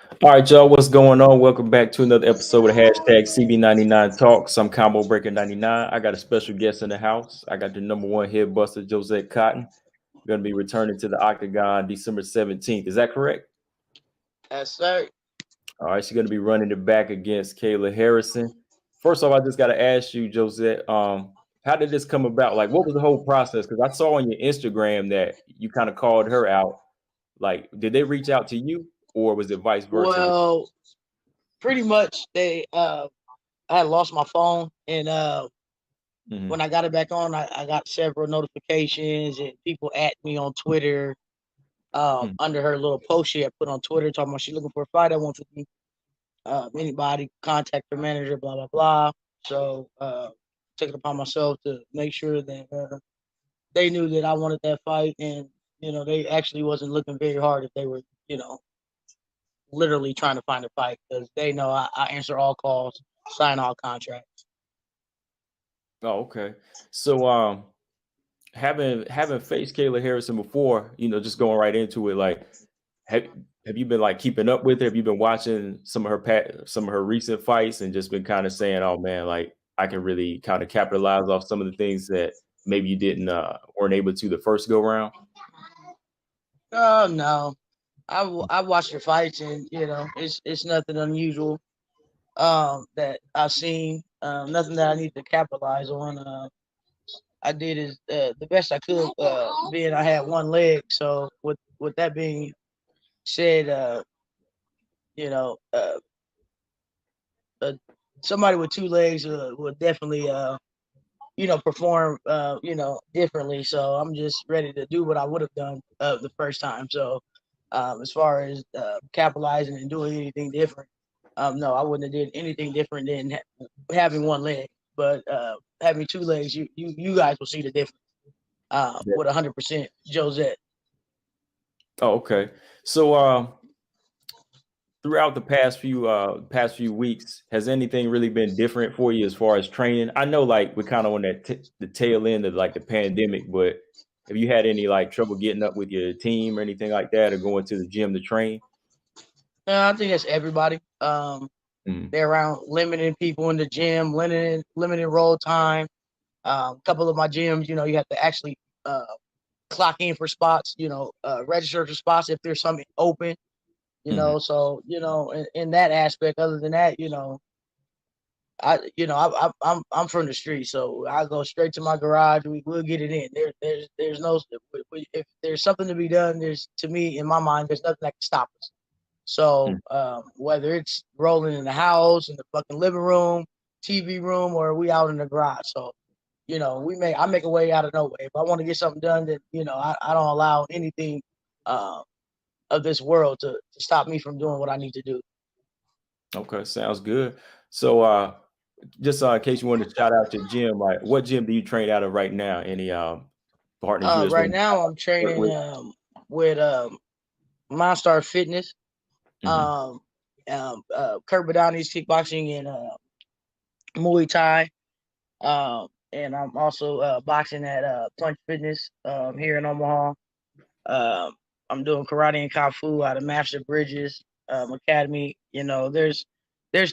All right, y'all, what's going on? Welcome back to another episode of hashtag CB99 Talks. I'm Combo Breaker 99. I got a special guest in the house. I got the number one head buster, Jozette Cotton. Going to be returning to the Octagon December 17th. Is that correct? Yes, sir. All right, she's going to be running it back against Kayla Harrison. First off, I just got to ask you, Josette, how did this come about? Like, what was the whole process? Because I saw on your Instagram that you kind of called her out. Like, did they reach out to you, or was it vice versa? Well, pretty much I had lost my phone, and when Mhm. I got it back on, I got several notifications and people at me on Twitter under her little post she had put on Twitter talking about she looking for a fight at 150. Anybody contact her manager, blah blah blah. So took it upon myself to make sure that they knew that I wanted that fight, and they actually wasn't looking very hard if they were you know literally trying to find a fight because they know I answer all calls, sign all contracts. Oh, okay. So, having faced Kayla Harrison before, just going right into it, like, have have you been like keeping up with her? Have you been watching some of her recent fights and just been kind of saying, "Oh man, like I can really kind of capitalize off some of the things that maybe you didn't weren't able to the first go round." Oh no, I watched her fights and it's nothing unusual that I've seen. Nothing that I need to capitalize on. I did is the best I could. Being I had one leg, so with that being said, you know, uh, uh, somebody with two legs would definitely perform differently. So I'm just ready to do what I would have done the first time. So as far as capitalizing and doing anything different, no, I wouldn't have did anything different than having one leg. But having two legs, you guys will see the difference with 100% Josette. Oh, okay. So, throughout the past few weeks, has anything really been different for you as far as training? I know, like, we're kind of on the tail end of like the pandemic, but have you had any like trouble getting up with your team or anything like that, or going to the gym to train? I think that's everybody. Mm, They're around limiting people in the gym, limiting roll time. A couple of my gyms, you have to actually uh, clock in for spots, register for spots if there's something open, mhm. So in that aspect, other than that, I'm from the street, so I go straight to my garage. We'll get it in. There's no if there's something to be done. There's to me in my mind, there's nothing that can stop us. So Mm. whether it's rolling in the house, in the fucking living room, TV room, or we out in the garage, so I make a way out of no way. If I want to get something done, then I don't allow anything uh, of this world to stop me from doing what I need to do. Okay, sounds good. So, just in case you want to shout out your gym, like, what gym do you train out of right now? Any partners you just Right want to now, I'm work training with? with Monstar Fitness, Hmm. um, Kurt Badani's kickboxing and Muay Thai. And I'm also boxing at Punch Fitness here in Omaha. Um, I'm doing karate and kung fu out of Master Bridges Academy. There's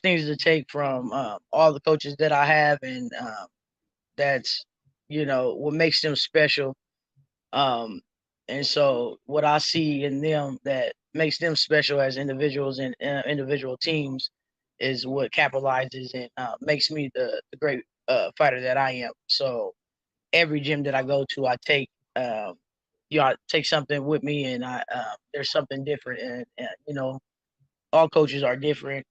things to take from all the coaches that I have, and that's what makes them special. Um, and so what I see in them that makes them special as individuals and individual teams is what capitalizes and makes me the great fighter that I am. So every gym that I go to, I take I take something with me, and I there's something different, and all coaches are different,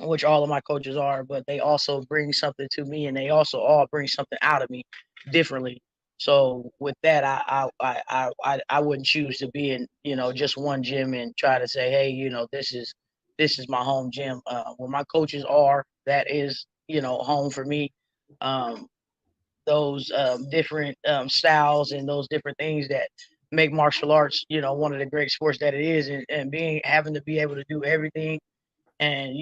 which all of my coaches are, but they also bring something to me, and they also all bring something out of me differently. So with that, I wouldn't choose to be in just one gym and try to say, hey, this is my home gym. Where my coaches are, that is home for me. Um, those different styles and those different things that make martial arts, one of the great sports that it is, and being having to be able to do everything and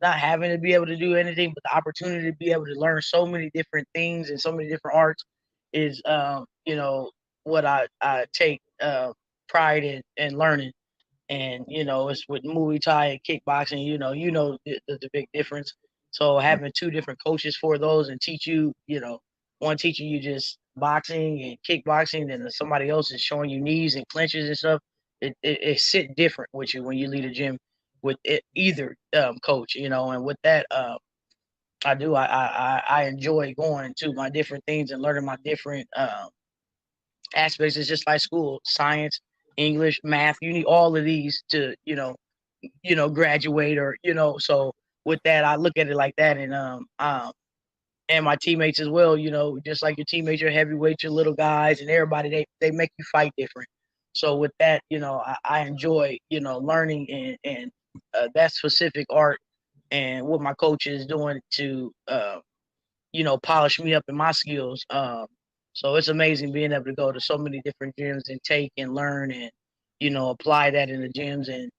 not having to be able to do anything but the opportunity to be able to learn so many different things and so many different arts is what I take pride in learning and it's with Muay Thai and kickboxing. The big difference. So having two different coaches for those and teach you, one teaching you just boxing and kickboxing, and somebody else is showing you knees and clinches and stuff. It sit different with you when you leave the gym with either coach, and with that, I enjoy going to my different things and learning my different aspects. It's just like school, science, English, math. You need all of these to graduate, or So with that, I look at it like that, and my teammates as well. Just like your teammates, your heavyweights, your little guys, and everybody, they make you fight different. So with that, I enjoy learning and that specific art, and what my coach is doing to polish me up in my skills. So it's amazing being able to go to so many different gyms and take and learn and apply that in the gyms, and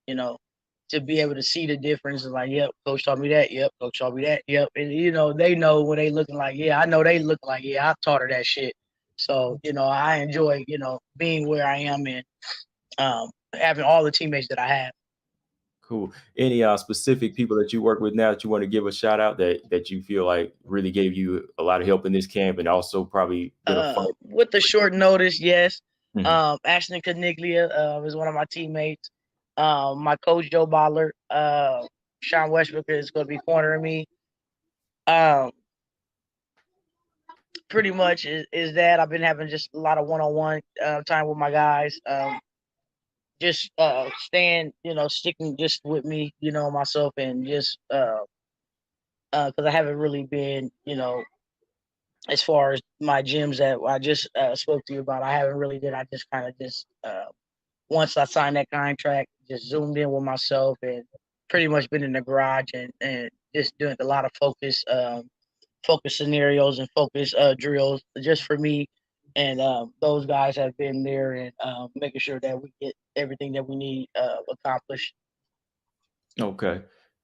to be able to see the difference. Is like, yep, coach taught me that. Yep, coach taught me that. Yep, and they know when they looking like, yeah, I know they look like, yeah, I taught her that shit. So I enjoy being where I am, and having all the teammates that I have. Cool. Any specific people that you work with now that you want to give a shout out that you feel like really gave you a lot of help in this camp, and also probably been a fight? With the short notice, yes. Mhm. Ashton Caniglia is one of my teammates. My coach Joe Boller, Sean Westbrook is going to be cornering me. Um, Pretty much is that I've been having just a lot of one-on-one time with my guys. Just staying, sticking just with me, myself, and just because I haven't really been, as far as my gyms that I just spoke to you about, I haven't really did. I just kind of just once I signed that contract, just zoomed in with myself and pretty much been in the garage, and just doing a lot of focus scenarios and focus drills just for me. And those guys have been there, and making sure that we get everything that we need accomplished. Okay.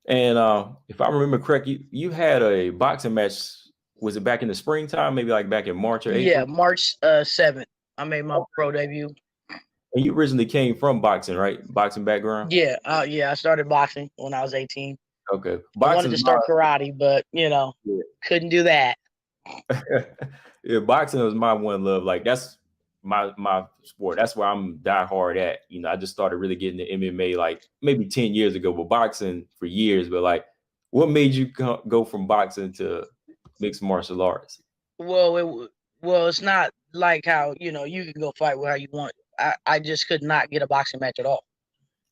And if I remember correct, you had a boxing match. Was it back in the springtime? Maybe like back in March or Yeah, April? March 7th, I made my pro debut. And you originally came from boxing, right? Boxing background. Yeah, I started boxing when I was 18. Okay. I wanted Boxing's to my start karate, but yeah. couldn't do that. Yeah, boxing was my one love. Like that's my sport. That's where I'm die hard at. I just started really getting the MMA like maybe 10 years ago, but boxing for years. But like, what made you go from boxing to mixed martial arts? Well, it's not like how you can go fight where you want. I just could not get a boxing match at all.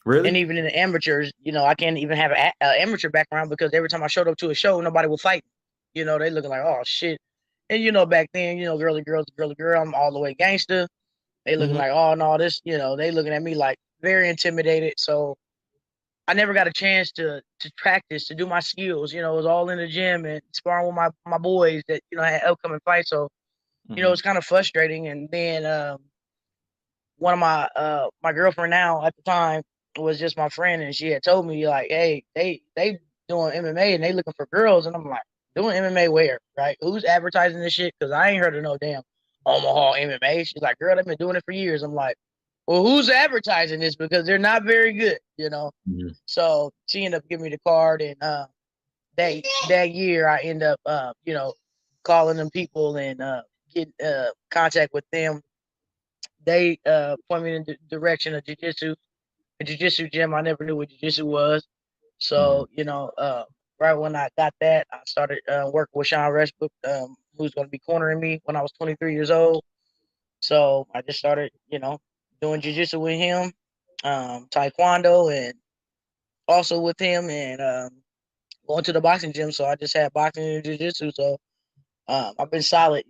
And Really? even in the amateurs, I can't even have an amateur background, because every time I showed up to a show, nobody would fight. They looking like, oh shit. And back then, girly girls, girly girl, I'm all the way gangster. They looking Hmm. like, oh no, this, they looking at me like very intimidated. So I never got a chance to practice, to do my skills. It was all in the gym and sparring with my boys that had upcoming fights. So Hmm. it's kind of frustrating. And then one of my girlfriend now at the time was just my friend, and she had told me like, hey, they doing MMA and they looking for girls, and I'm like, doing MMA where, right? Who's advertising this shit? Because I ain't heard of no damn Omaha MMA. She's like, girl, they've been doing it for years. I'm like, well, who's advertising this? Because they're not very good. Hmm. So she ended up giving me the card, and that year I end up calling them people and get contact with them. They point me in the direction of jujitsu, a jujitsu gym. I never knew what jujitsu was. Hmm. So right when I got that, I started working with Sean Westbrook, who's going to be cornering me when I was 23 years old. So I just started, doing jujitsu with him, taekwondo, and also with him, and going to the boxing gym. So I just had boxing and jiu-jitsu. So I've been solid,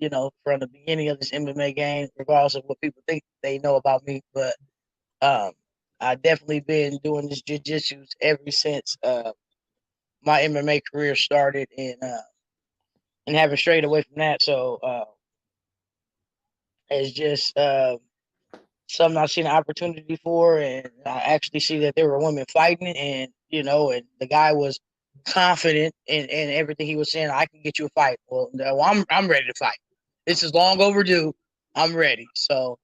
from the beginning of this MMA game, regardless of what people think they know about me. But um, I definitely been doing this jiu-jitsu ever since my MMA career started, and haven't strayed away from that. So it's just something I've seen an opportunity for, and I actually see that there were women fighting, and and the guy was confident in everything he was saying. I can get you a fight. Well, no, I'm ready to fight. This is long overdue. I'm ready. So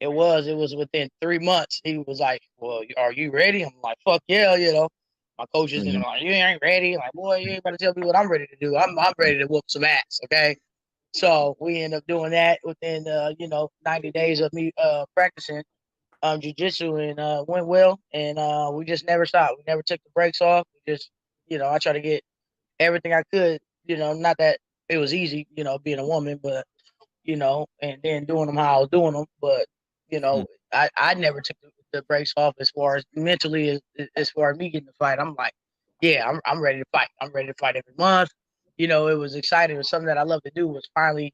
It was within 3 months. He was like, "Well, are you ready?" I'm like, "Fuck yeah," you know. My coaches and Mhm. I'm like, "You ain't ready." I'm like, "Boy, you ain't about to tell me what I'm ready to do. I'm ready to whoop some ass." Okay. So we end up doing that within 90 days of me practicing jujitsu, and went well, and we just never stopped. We never took the brakes off. We just, I try to get everything I could. Not that it was easy, being a woman, but and then doing them how I was doing them. But you Mm. know, I never took the brakes off as far as mentally, as far as me getting to fight. I'm like, yeah, I'm ready to fight. I'm ready to fight every month. It was exciting. It was something that I love to do. Was finally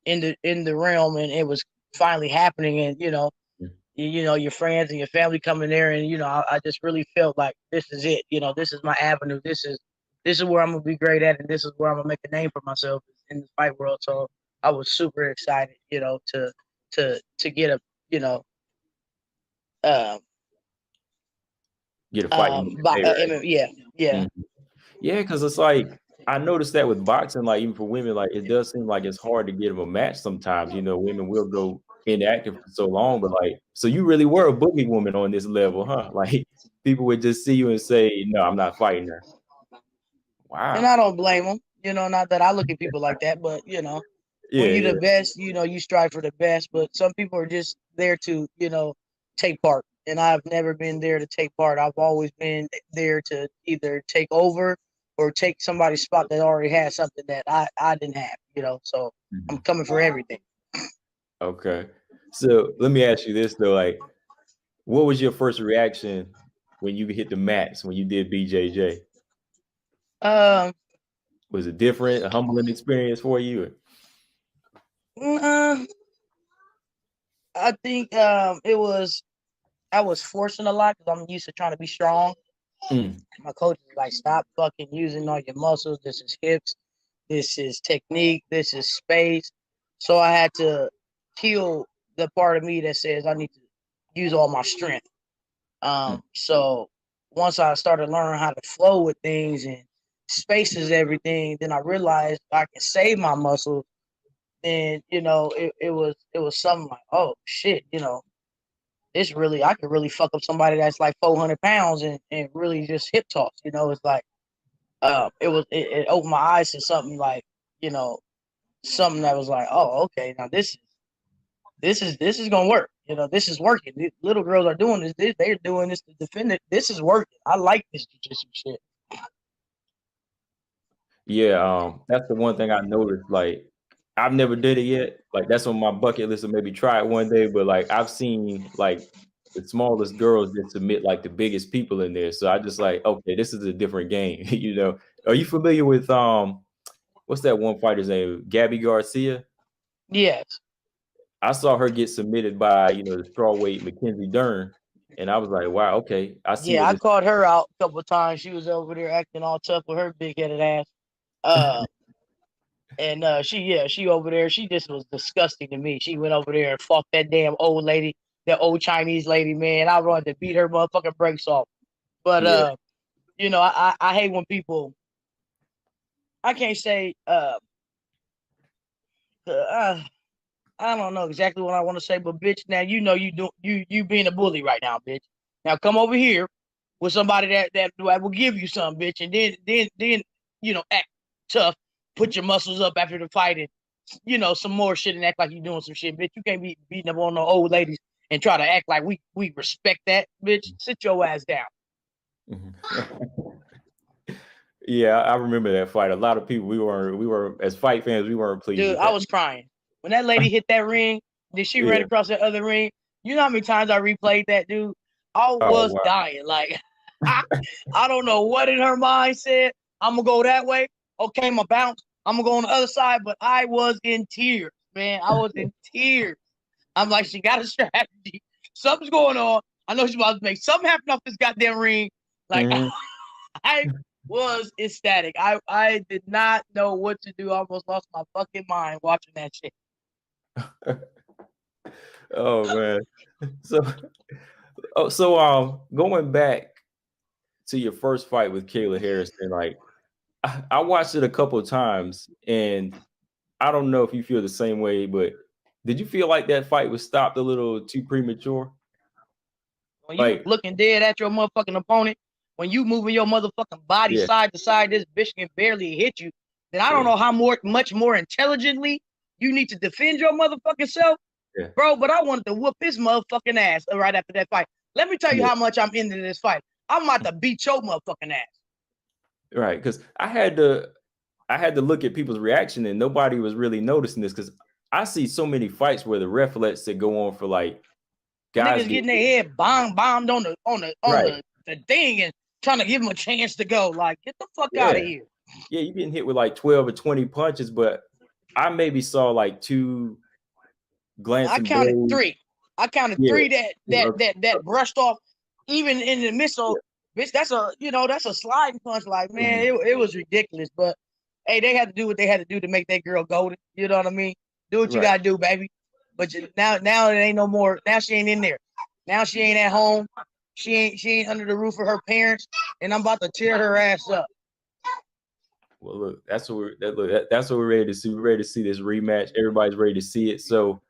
in the realm, and it was finally happening. And Mm. your friends and your family coming there, and I just really felt like this is it. This is my avenue. This is where I'm gonna be great at, and this is where I'm gonna make a name for myself in the fight world. So I was super excited, to get a, you know, um, Get a fight in MMA, right? yeah, yeah. Mhm. Yeah, because it's like I noticed that with boxing, like even for women, like it does seem like it's hard to get them a match sometimes. Women will go inactive for so long, but like, so you really were a boogie woman on this level, huh? Like people would just see you and say, "No, I'm not fighting her." And Wow. I don't blame them. Not that I look at people like that, but when Yeah, you're yeah. the best, you strive for the best. But some people are just there to, take part. And I've never been there to take part. I've always been there to either take over or take somebody's spot that already has something that I didn't have, So I'm Mhm. coming for everything. Okay. So let me ask you this though, like, what was your first reaction when you hit the mats when you did BJJ? Um, Was it different, a humbling experience for you? uh, I think I was forcing a lot because I'm used to trying to be strong. Mm, My coach was like, "Stop fucking using all your muscles. This is hips. This is technique. This is space." So I had to kill the part of me that says I need to use all my strength. mm, So once I started learning how to flow with things and space is everything, then I realized I can save my muscles. And it was something like, oh shit, it's really, I could really fuck up somebody that's like 400 pounds, and really just hip toss. It's like it opened my eyes to something like, you know something that was like, oh, okay, now this is gonna work. This is working. These little girls are doing this. They're doing this to defend it. This is working. I like this jiu-jitsu shit. yeah, that's the one thing I noticed, like, I've never did it yet, like, that's on my bucket list to maybe try it one day, but, like, I've seen, like, the smallest girls that submit, like, the biggest people in there, so I just like, "Okay, this is a different game," you know? Are you familiar with, what's that one fighter's name? Gabby Garcia? Yes. I saw her get submitted by, the strawweight Mackenzie Dern, and I was like, "Wow, okay, I see Yeah, where I this." caught her out a couple of times. She was over there acting all tough with her big headed ass. Uh, and she over there. She just was disgusting to me. She went over there and fought that damn old lady, that old Chinese lady. Man, I wanted to beat her motherfucking brakes off. But Yeah. I hate when people. I can't say. Uh, I don't know exactly what I want to say, but bitch, now you being a bully right now, bitch. Now come over here with somebody that will give you some, bitch, and then act tough, put your muscles up after the fight, and some more shit, and act like you doing some shit, bitch. You can't be beating up on no old ladies and try to act like we respect that, bitch. Sit your ass down. Mhm. Yeah, I remember that fight. A lot of people, we were as fight fans, we weren't pleased Dude, with I that. was crying when that lady hit that ring. Then she ran Yeah. across that other ring. You know how many times I replayed that, dude? I Oh, was wow. dying. Like I don't know what in her mind said. I'm gonna go that way. Okay, my bounce. I'm gonna go on the other side. But I was in tears, man. I was in tears. I'm like, she got a strategy. Something's going on. I know she's about to make something happen off this goddamn ring. Like Mhm. I was ecstatic. I did not know what to do. I almost lost my fucking mind watching that shit. Oh, man. So going back to your first fight with Kayla Harrison, like, I watched it a couple of times, and I don't know if you feel the same way, but Did you feel like that fight was stopped a little too premature? When you Like, looking dead at your motherfucking opponent, when you moving your motherfucking body yeah, side to side, this bitch can barely hit you. Then I don't yeah, know how much more intelligently you need to defend your motherfucking self, yeah, bro. But I wanted to whoop his motherfucking ass right after that fight. Let me tell you yeah. how much I'm into this fight. I'm about to beat your motherfucking ass. Right, because I had to look at people's reaction, and nobody was really noticing this because I see so many fights where the ref lets it go on for like guys Niggas get getting their head bombed on right. the thing and trying to give them a chance to go. Like, get the fuck out Yeah, of here. yeah, you getting hit with like 12 or 20 punches, but I maybe saw like two I glancing counted blows. three. I counted Yeah, three that brushed off, even in the yeah, missile. Bitch, that's a sliding punch. Like, man, mhm, it was ridiculous. But hey, they had to do what they had to do to make that girl golden. You know what I mean? Do what you right. gotta do, baby. But now it ain't no more. Now she ain't in there. Now she ain't at home. She ain't under the roof of her parents. And I'm about to tear her ass up. Well, look, that's what we're ready to see. We're ready to see this rematch. Everybody's ready to see it. So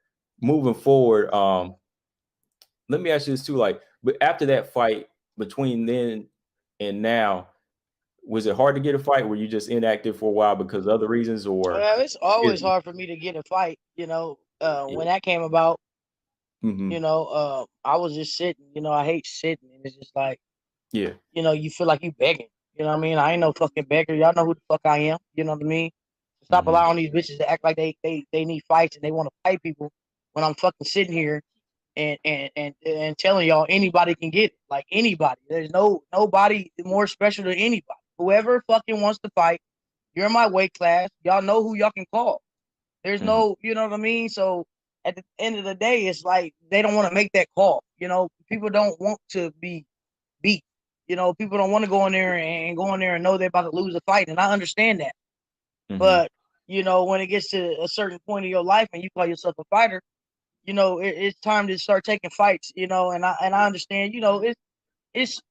moving forward, let me ask you this too. Like, but after that fight, between then and now, was it hard to get a fight? Were you just inactive for a while because of other reasons, or It's always is hard for me to get a fight. yeah, When that came about, hmm I was just sitting. I hate sitting, and it's just like, yeah, you feel like you begging. You know what I mean? I ain't no fucking beggar. Y'all know who the fuck I am. You know what I mean? Stop hmm allowing these bitches to act like they need fights and they want to fight people when I'm fucking sitting here and telling y'all anybody can get it. Like anybody. There's nobody more special than anybody. Whoever fucking wants to fight, you're in my weight class. Y'all know who y'all can call. There's hmm no, you know what I mean? So at the end of the day, it's like they don't want to make that call. People don't want to be beat. People don't want to go in there and go in there and know they're about to lose a fight. And I understand that. hmm But, when it gets to a certain point of your life and you call yourself a fighter, it's time to start taking fights, and I understand, it's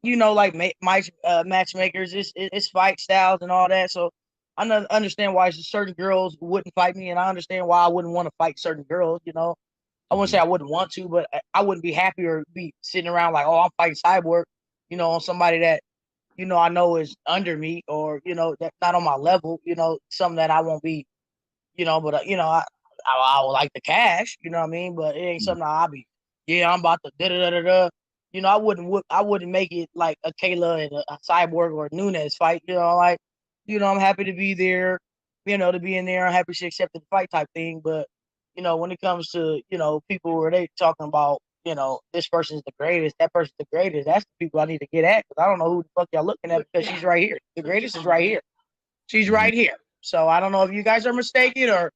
like matchmakers, it's fight styles and all that. So I understand why certain girls wouldn't fight me, and I understand why I wouldn't want to fight certain girls. I wouldn't say hmm I wouldn't want to, but I wouldn't be happy or be sitting around like, oh, I'm fighting Cyborg, on somebody that I know is under me, or that's not on my level. Something that I won't be, but I would like the cash. You know what I mean? But it ain't something I'll be. Yeah, I'm about to da da da da. I wouldn't make it like a Kayla and a Cyborg or a Nunes fight. Like, I'm happy to be there. To be in there. I'm happy she accepted the fight type thing. But when it comes to people where they talking about this person's the greatest, that person's the greatest. That's the people I need to get at, because I don't know who the fuck y'all looking at, because she's right here. The greatest is right here. She's hmm right here. So I don't know if you guys are mistaken, or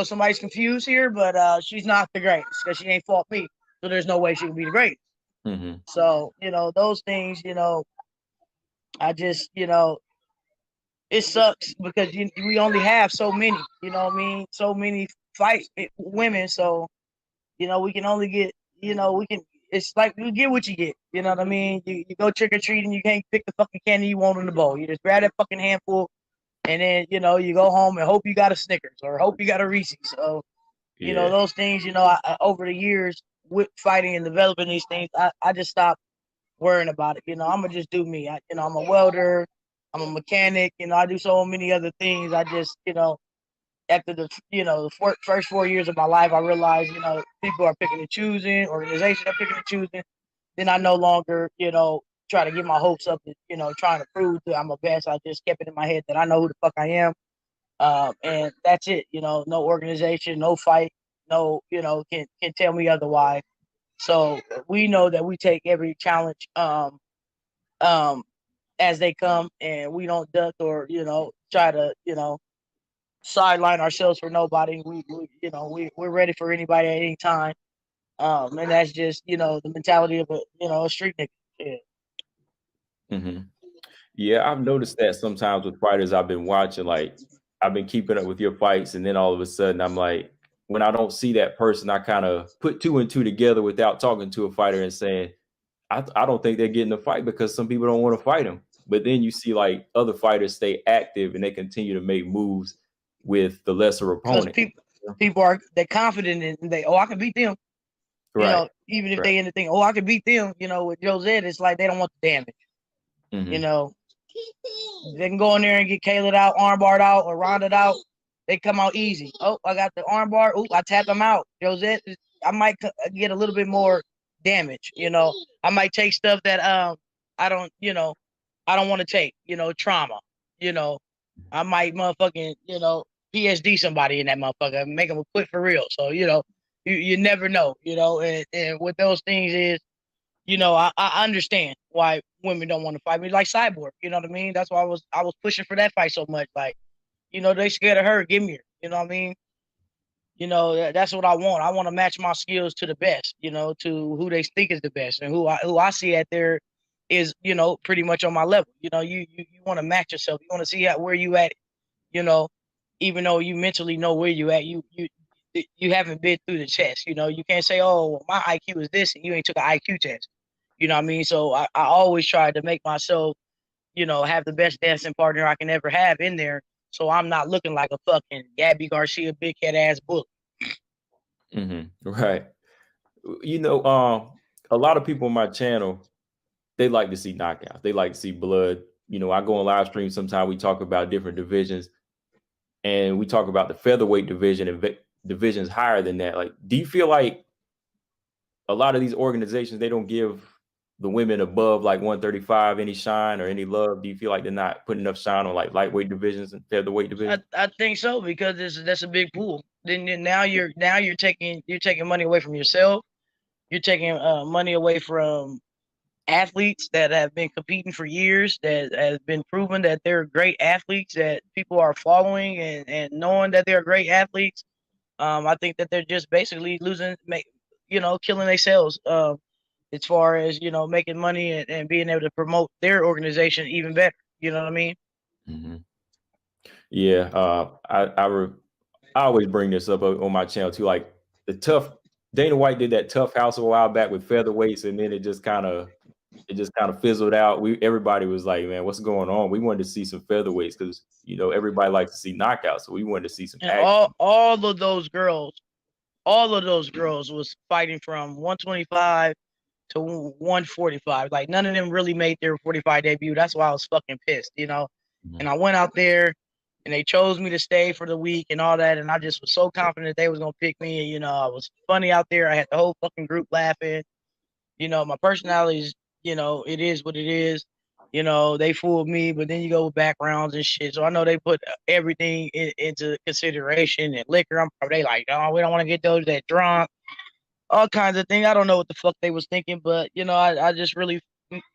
somebody's confused here, but she's not the greatest because she ain't fought me. So there's no way she can be the greatest. hmm So, those things, I just, it sucks because we only have so many, you know what I mean? So many fight women. So, we can only get, it's like you get what you get. You know what I mean? You go trick or treating, you can't pick the fucking candy you want in the bowl. You just grab that fucking handful, and then, you go home and hope you got a Snickers or hope you got a Reese's. So, yeah, those things, over the years with fighting and developing these things, I just stopped worrying about it. I'm gonna just do me. I'm a welder, I'm a mechanic. I do so many other things. I just, after the first 4 years of my life, I realized, people are picking and choosing, organizations are picking and choosing. Then I no longer, try to get my hopes up, and, trying to prove that I'm the best. I just kept it in my head that I know who the fuck I am. And that's it. No organization, no fight, no, can tell me otherwise. So we know that we take every challenge um, as they come, and we don't duck or try to sideline ourselves for nobody. We're ready for anybody at any time. And that's just the mentality of a street nigga. Yeah. hmm yeah. I've noticed that sometimes with fighters I've been watching, like I've been keeping up with your fights, and then all of a sudden I'm like, when I don't see that person, I kind of put two and two together without talking to a fighter and saying, I don't think they're getting a fight because some people don't want to fight them. But then you see like other fighters stay active and they continue to make moves with the lesser Because opponent. people people are they confident in I can beat them. You Right. know, even if Right. they end up thinking, I can beat them. You know, with Jozette, it's like they don't want the damage. You know, they can go in there and get Kayla out, armbarred out, or rounded out. They come out easy. Oh, I got the armbar. Oh, I tap them out. Jozette, I might get a little bit more damage. You know, I might take stuff that I don't, I don't want to take. You know, trauma. You know, I might motherfucking, PSD somebody in that motherfucker, make them quit for real. So you never know. And with those things is I understand why women don't want to fight me like Cyborg. You know what I mean? That's why I was pushing for that fight so much. Like, they scared of her. Give me her. You know what I mean? That's what I want. I want to match my skills to the best. To who they think is the best, and who I see at there is pretty much on my level. You want to match yourself. You want to see where you at. Even though you mentally know where you at, you haven't been through the test. You can't say, oh, well, my IQ is this, and you ain't took an IQ test. You know what I mean? So I always try to make myself, have the best dancing partner I can ever have in there. So I'm not looking like a fucking Gabby Garcia, big head ass book. Right. A lot of people on my channel, they like to see knockouts. They like to see blood. I go on live stream sometimes. We talk about different divisions, and we talk about the featherweight division and divisions higher than that. Like, do you feel like a lot of these organizations, they don't give the women above like 135 any shine or any love? Do you feel like they're not putting enough shine on like lightweight divisions and featherweight divisions? I think so, because that's a big pool. Then now you're taking money away from yourself. You're taking money away from athletes that have been competing for years, that has been proven that they're great athletes, that people are following and knowing that they're great athletes. I think that they're just basically killing themselves as far as, making money and being able to promote their organization even better. You know what I mean? Mm-hmm. Yeah. I always bring this up on my channel too. Like Dana White did that tough house a while back with featherweights, and then it just kind of fizzled out. Everybody was like, man, what's going on? We wanted to see some featherweights because everybody likes to see knockouts, so we wanted to see some And action. all of those girls was fighting from 125 to 145. Like, none of them really made their 45 debut. That's why I was fucking pissed. Mm-hmm. And I went out there and they chose me to stay for the week and all that. And I just was so confident they was going to pick me. And, I was funny out there. I had the whole fucking group laughing. My personality is, it is what it is. They fooled me, but then you go with backgrounds and shit. So I know they put everything into consideration, and liquor. They like, oh, we don't want to get those that drunk, all kinds of things. I don't know what the fuck they was thinking, but I just really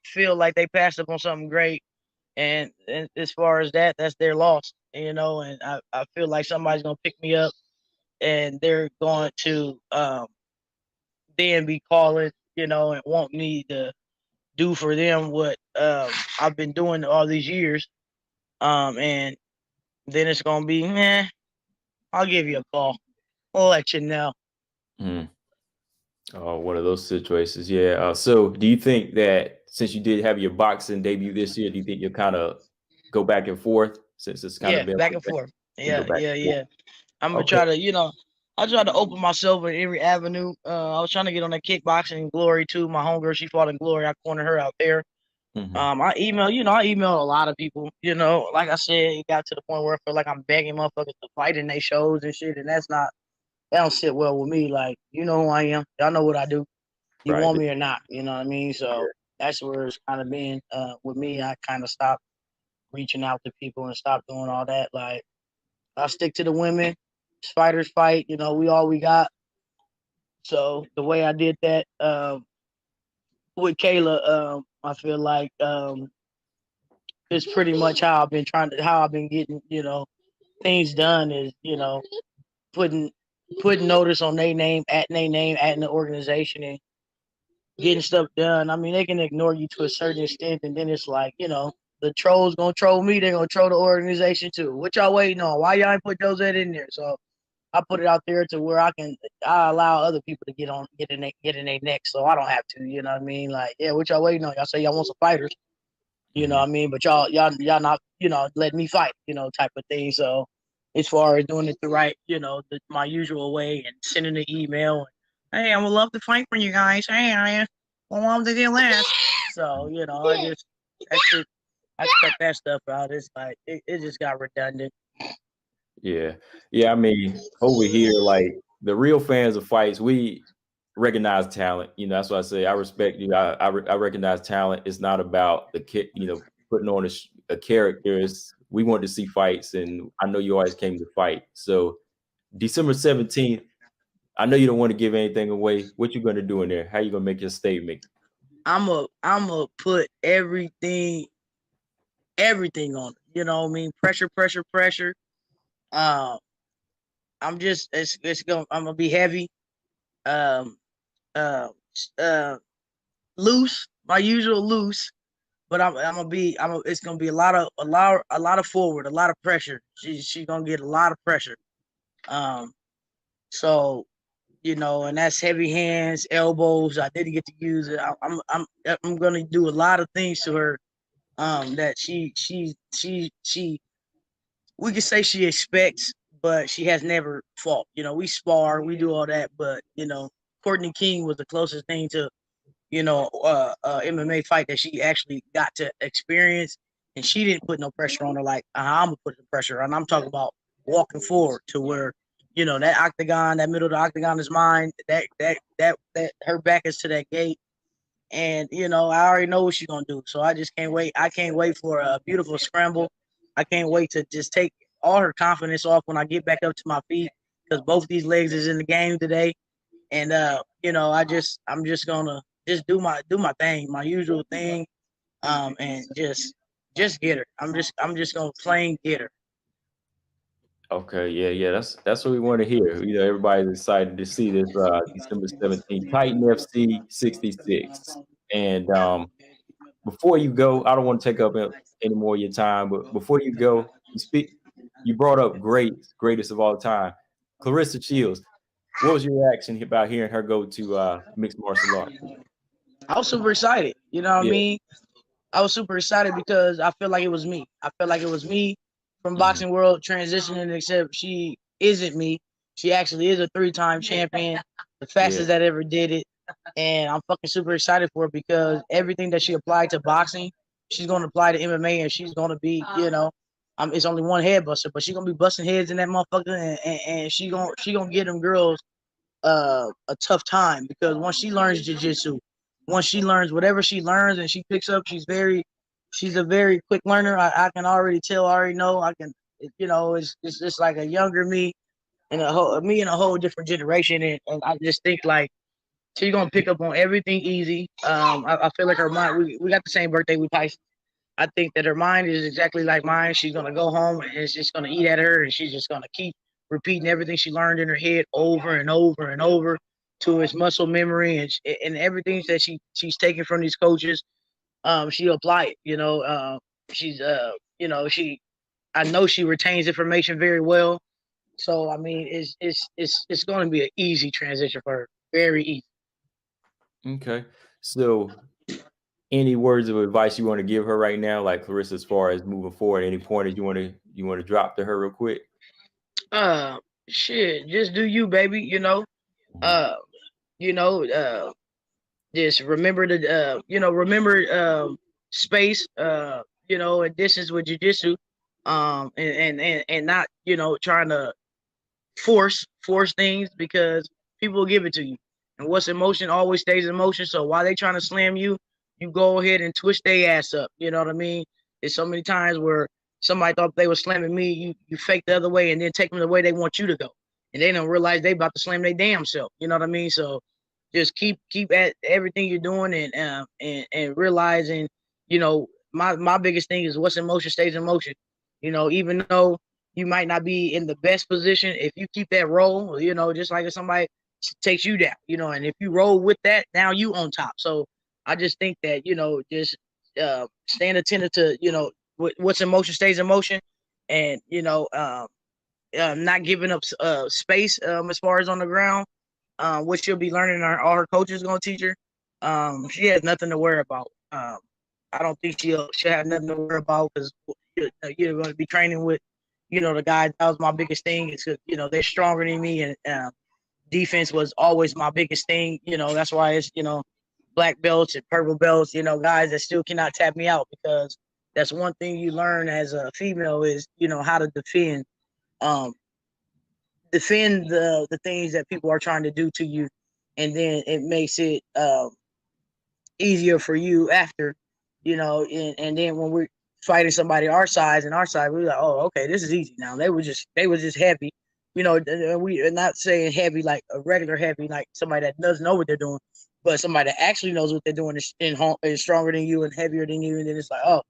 feel like they passed up on something great. And as far as that's their loss, and I feel like somebody's gonna pick me up, and they're going to then be calling, and want me to do for them what I've been doing all these years. And then it's gonna be, I'll give you a call. I'll let you know. Oh, one of those situations. Yeah. So do you think that since you did have your boxing debut this year, do you think you'll kind of go back and forth since it's kind of been Back like and that? forth. You go Yeah, back yeah, and forth. yeah. I'm gonna Okay. try to, I try to open myself in every avenue. I was trying to get on that kickboxing Glory too. My homegirl, she fought in Glory. I cornered her out there. I email a lot of people. Like I said, it got to the point where I feel like I'm begging motherfuckers to fight in their shows and shit, and that don't sit well with me. Like, you know who I am. Y'all know what I do. You Right. want me or not, you know what I mean? So that's where it's kind of been with me. I kind of stopped reaching out to people and stopped doing all that. Like, I stick to the women. Fighters fight. We all we got. So the way I did that with Kayla, I feel like it's pretty much how I've been getting, things done is, putting notice on their name, at the organization, and getting stuff done. I mean, they can ignore you to a certain extent, and then it's like, the trolls gonna troll me, they're gonna troll the organization too. What y'all waiting on? Why y'all ain't put Jozette in there? So I put it out there to where I allow other people to get in their neck, so I don't have to. You know what I mean? Like, yeah, what y'all waiting on? Y'all say y'all want some fighters. You know what I mean? But y'all not, letting me fight, type of thing. So as far as doing it the right, my usual way and sending an email. Hey, I would love to fight for you guys. Hey, I love to do this. So, I cut that stuff out. It's like, it just got redundant. Yeah. Yeah, I mean, over here, like the real fans of fights, we recognize talent. That's why I say I respect you. I recognize talent. It's not about putting on a character. We want to see fights, and I know you always came to fight. So December 17th, I know you don't want to give anything away. What you gonna do in there? How you gonna make your statement? I'm a put everything on it. You know what I mean? Pressure, pressure, pressure. Uh, I'm gonna be heavy. Um, uh, uh, Loose, my usual loose. But it's gonna be a lot of forward, a lot of pressure. She's gonna get a lot of pressure. Um, so and that's heavy hands, elbows. I didn't get to use it. I'm gonna do a lot of things to her. That she we could say she expects, but she has never fought. We spar, we do all that, but Courtney King was the closest thing to MMA fight that she actually got to experience, and she didn't put no pressure on her like I'm gonna put the pressure on. I'm talking about walking forward to where that octagon, that middle of the octagon is mine. That her back is to that gate, and I already know what she's gonna do. So I just can't wait. I can't wait for a beautiful scramble. I can't wait to just take all her confidence off when I get back up to my feet because both these legs is in the game today. And I'm just gonna just do my thing, my usual thing, and just get her. I'm just gonna plain get her. Okay, yeah. That's what we want to hear. Everybody's excited to see this December 17th, Titan FC 66. And before you go, I don't want to take up any more of your time, but before you go, you brought up greatest of all time, Clarissa Shields. What was your reaction about hearing her go to mixed martial arts? I was super excited. You know what I Yeah. mean? I was super excited because I feel like it was me. I feel like it was me from Mhm. boxing world transitioning, except she isn't me. She actually is a 3-time champion, the Yeah. fastest that ever did it. And I'm fucking super excited for it because everything that she applied to boxing, she's going to apply to MMA, and she's going to be, it's only one head buster, but she's going to be busting heads in that motherfucker, and she gonna get them girls a tough time because once she learns jiu-jitsu, once she learns whatever she learns and she picks up, she's a very quick learner. I can already tell, I already know. I can, it's just like a younger me and a whole different generation, and I just think like she's gonna pick up on everything easy. I feel like her mind. We got the same birthday with Tyson. I think that her mind is exactly like mine. She's gonna go home and it's just gonna eat at her, and she's just gonna keep repeating everything she learned in her head over and over and over to its muscle memory, and everything that she's taken from these coaches. She'll apply it. She's she. I know she retains information very well. So I mean, it's going to be an easy transition for her. Very easy. Okay. So, any words of advice you want to give her right now, like Clarissa, as far as moving forward? Any pointers you want to drop to her real quick? Uh, Shit, just do you, baby. Mhm. Uh, you know, uh, just remember remember space. And distance with jujitsu. And not trying to force things because people will give it to you. And what's in motion always stays in motion. So while they trying to slam you, you go ahead and twist their ass up. You know what I mean? There's so many times where somebody thought they were slamming me, you fake the other way and then take them the way they want you to go. And they don't realize they about to slam their damn self. You know what I mean? So just keep at everything you're doing and realizing, my biggest thing is what's in motion stays in motion. Even though you might not be in the best position. If you keep that roll, just like if somebody takes you down, and if you roll with that, now you on top. So I just think that, just staying attentive to, what's in motion stays in motion, and, not giving up space as far as on the ground, which she'll be learning. All her coaches going to teach her. She has nothing to worry about. I don't think she'll have nothing to worry about because you're going to be training with the guys, that was my biggest thing. Is they're stronger than me, and defense was always my biggest thing. That's why it's black belts and purple belts. Guys that still cannot tap me out, because that's one thing you learn as a female is how to defend. Defend the things that people are trying to do to you, and then it makes it easier for you after, and then when we're fighting somebody our size and our side, we're like, oh, okay, this is easy now. They were just heavy, we are not saying heavy like a regular heavy, like somebody that doesn't know what they're doing, but somebody that actually knows what they're doing is stronger than you and heavier than you, and then it's like, oh,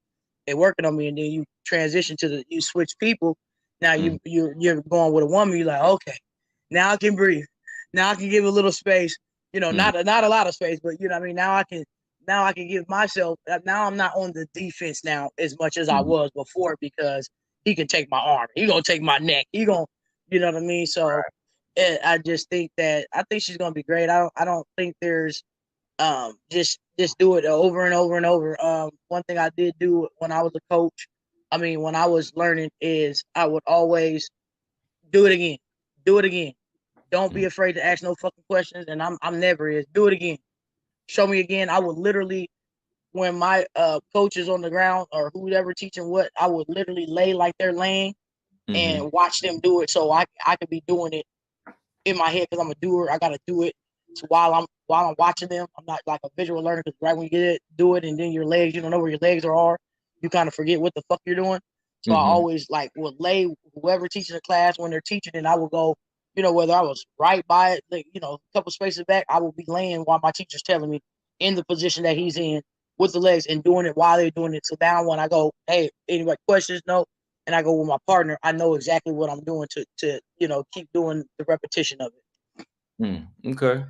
they're working on me, and then you transition to you switch people. Now you're going with a woman. You're like, okay, now I can breathe. Now I can give a little space. Not a lot of space, but what I mean. Now I can give myself. Now I'm not on the defense now as much as I was before, because he can take my arm. He gonna take my neck. He gonna, what I mean. So I just think I think she's gonna be great. I don't think there's just do it over and over and over. One thing I did do when I was a coach, when I was learning, is I would always do it again. Do it again. Don't be afraid to ask no fucking questions. And I'm never is. Do it again. Show me again. I would literally, when my coach is on the ground or whoever teaching what, I would literally lay like they're laying and watch them do it, so I could be doing it in my head, because I'm a doer. I gotta do it. So while I'm watching them, I'm not like a visual learner, because right when you get it, do it, and then your legs, you don't know where your legs are. You kind of forget what the fuck you're doing. So I always would lay whoever teaching the class when they're teaching, and I would go, whether I was right by it, a couple spaces back, I would be laying while my teacher's telling me in the position that he's in with the legs, and doing it while they're doing it. So now when I go, hey, anybody questions? No. And I go with my partner, I know exactly what I'm doing to keep doing the repetition of it. Okay.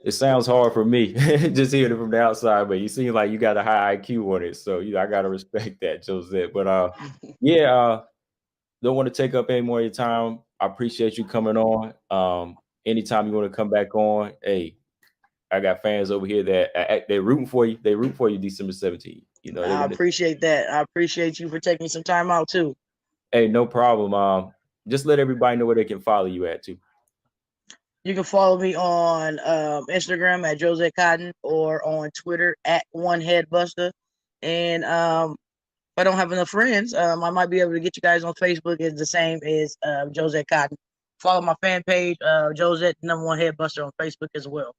It sounds hard for me just hearing it from the outside, but you seem like you got a high IQ on it. So I gotta respect that, Jozette. But don't want to take up any more of your time. I appreciate you coming on. Anytime you want to come back on, hey, I got fans over here that they're rooting for you. They root for you December 17th. I appreciate that. I appreciate you for taking some time out too. Hey, no problem. Just let everybody know where they can follow you at too. You can follow me on Instagram at Jozette Cotton, or on Twitter at OneHeadBuster. And if I don't have enough friends, I might be able to get you guys on Facebook. It's the same as Jozette Cotton. Follow my fan page, Jozette #1 Headbuster on Facebook as well.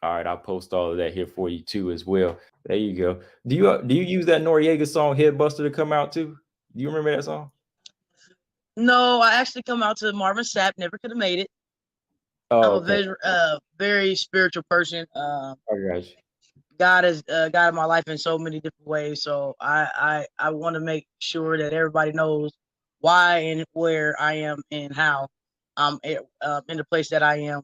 All right, I'll post all of that here for you too as well. There you go. Do you use that Noriega song Headbuster to come out too? Do you remember that song? No, I actually come out to Marvin Sapp. Never could have made it. Oh, I'm a very spiritual person. I got you. God is God in my life in so many different ways. So I want to make sure that everybody knows why and where I am and how I'm in the place that I am,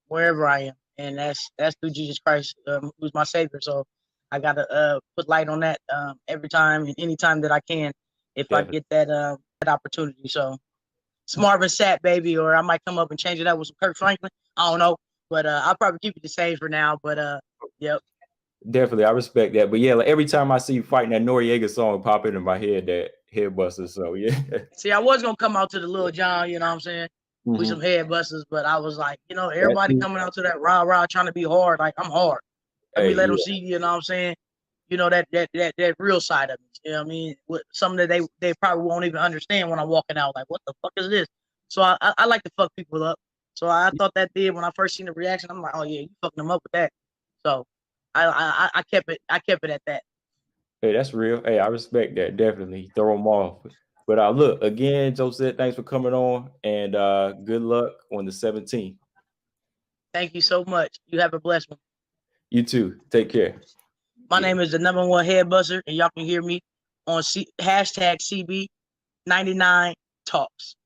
wherever I am, and that's through Jesus Christ, who's my Savior. So I gotta put light on that every time and anytime that I can, if Definitely. I get that opportunity. So it's Marvin Sapp, baby, or I might come up and change it up with some Kirk Franklin. I don't know, but I'll probably keep it the same for now. But yep. Definitely, I respect that. But yeah, like every time I see you fighting, that Noriega song pop into my head, that Headbuster. So yeah. See, I was gonna come out to the Lil Jon, you know what I'm saying, with some Headbusters, but I was like, everybody coming out to that rah trying to be hard. Like, I'm hard. Let me let them see, you know what I'm saying? That real side of it. You know what I mean? With something that they probably won't even understand when I'm walking out. Like, what the fuck is this? So I like to fuck people up. So I thought that did when I first seen the reaction. I'm like, oh yeah, you fucking them up with that. So I kept it at that. Hey, that's real. Hey, I respect that. Definitely throw them off. But look, again, Jozette, thanks for coming on, and good luck on the 17th. Thank you so much. You have a blessed one. You too. Take care. My name is the #1 Headbuster, and y'all can hear me on #CB99 Talks.